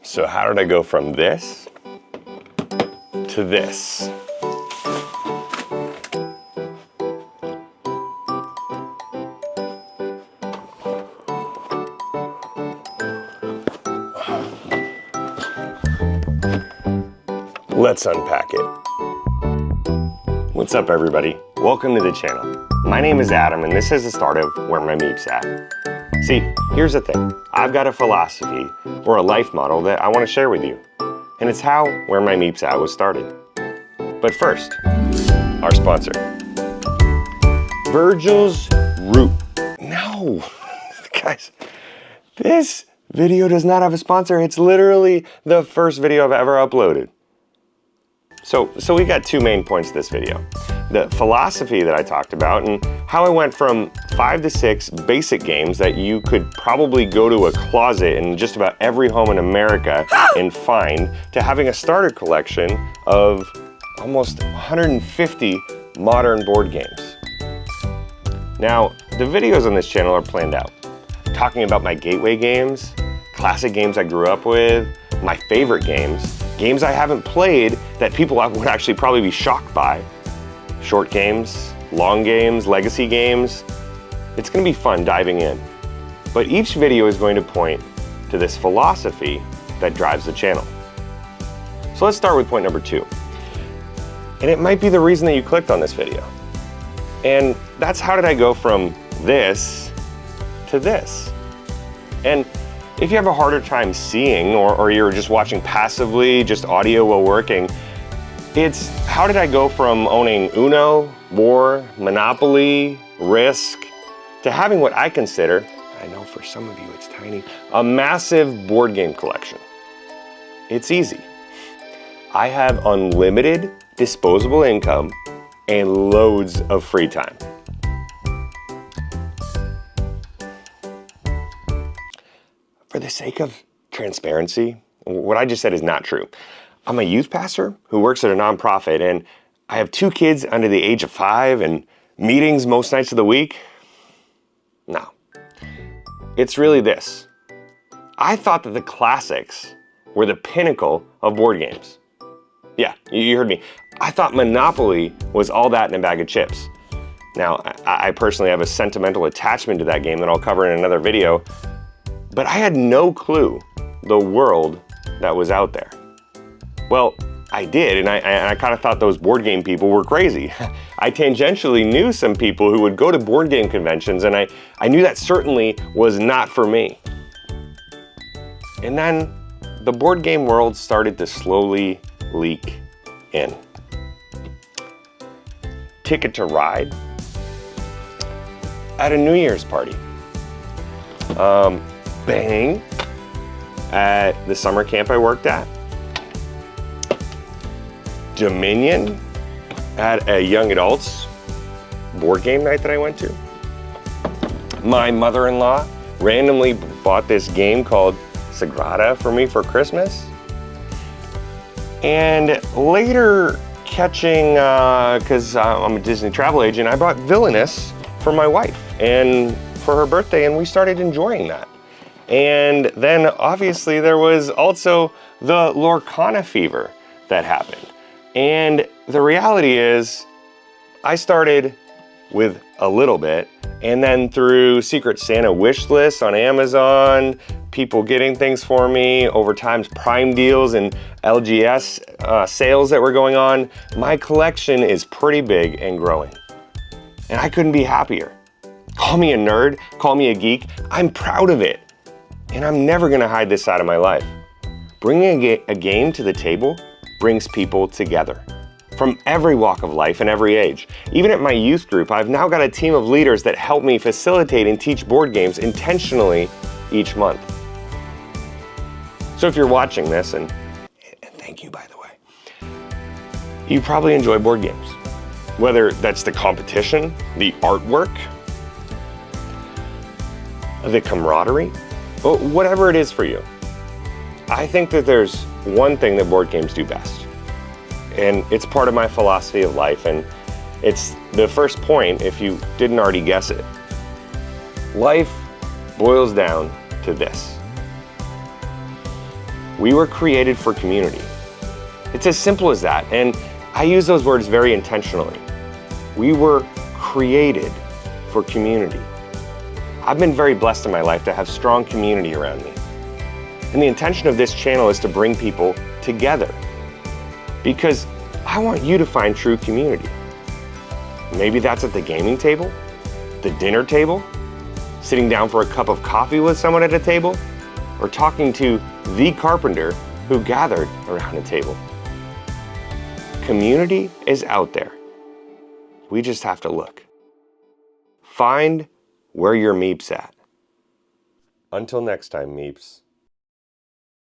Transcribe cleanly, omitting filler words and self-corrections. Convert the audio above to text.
So how did I go from this to this? Let's unpack it. What's up, everybody? Welcome to the channel. My name is Adam, and this is the start of Where My Meep's At. See, here's the thing. I've got a philosophy or a life model that I want to share with you. And it's how Where My Meep's At was started. But first, our sponsor. Virgil's Root. No, guys, this video does not have a sponsor. It's literally the first video I've ever uploaded. So we got two main points to this video. The philosophy that I talked about and how I went from 5 to 6 basic games that you could probably go to a closet in just about every home in America and find, to having a starter collection of almost 150 modern board games. Now, the videos on this channel are planned out, talking about my gateway games, classic games I grew up with, my favorite games, games I haven't played that people would actually probably be shocked by. Short games, long games, legacy games. It's going to be fun diving in. But each video is going to point to this philosophy that drives the channel. So let's start with point number 2. And it might be the reason that you clicked on this video. And that's how did I go from this to this? And if you have a harder time seeing, or you're just watching passively, just audio while working, it's how did I go from owning Uno, War, Monopoly, Risk, to having what I consider, I know for some of you it's tiny, a massive board game collection. It's easy. I have unlimited disposable income and loads of free time. For the sake of transparency, what I just said is not true. I'm a youth pastor who works at a nonprofit, and I have 2 kids under the age of 5 and meetings most nights of the week. No, it's really this. I thought that the classics were the pinnacle of board games. Yeah, you heard me. I thought Monopoly was all that in a bag of chips. Now, I personally have a sentimental attachment to that game that I'll cover in another video, but I had no clue the world that was out there. Well, I did, and I kind of thought those board game people were crazy. I tangentially knew some people who would go to board game conventions, and I knew that certainly was not for me. And then the board game world started to slowly leak in. Ticket to Ride at a New Year's party. Bang at the summer camp I worked at. Dominion at a young adults board game night that I went to. My mother-in-law randomly bought this game called Sagrada for me for Christmas. And later catching, because I'm a Disney travel agent, I bought Villainous for my wife and for her birthday, and we started enjoying that. And then obviously there was also the Lorcana fever that happened. And the reality is I started with a little bit, and then through Secret Santa wish lists on Amazon, people getting things for me, over time's Prime deals and LGS sales that were going on, my collection is pretty big and growing. And I couldn't be happier. Call me a nerd, call me a geek, I'm proud of it. And I'm never gonna hide this side of my life. Bringing a game to the table brings people together from every walk of life and every age. Even at my youth group, I've now got a team of leaders that help me facilitate and teach board games intentionally each month. So if you're watching this, and thank you by the way, you probably enjoy board games. Whether that's the competition, the artwork, the camaraderie, whatever it is for you. I think that there's one thing that board games do best, and it's part of my philosophy of life, and it's the first point if you didn't already guess it. Life boils down to this. We were created for community. It's as simple as that, and I use those words very intentionally. We were created for community. I've been very blessed in my life to have strong community around me. And the intention of this channel is to bring people together, because I want you to find true community. Maybe that's at the gaming table, the dinner table, sitting down for a cup of coffee with someone at a table, or talking to the carpenter who gathered around a table. Community is out there. We just have to look. Find where your Meep's at. Until next time, Meeps.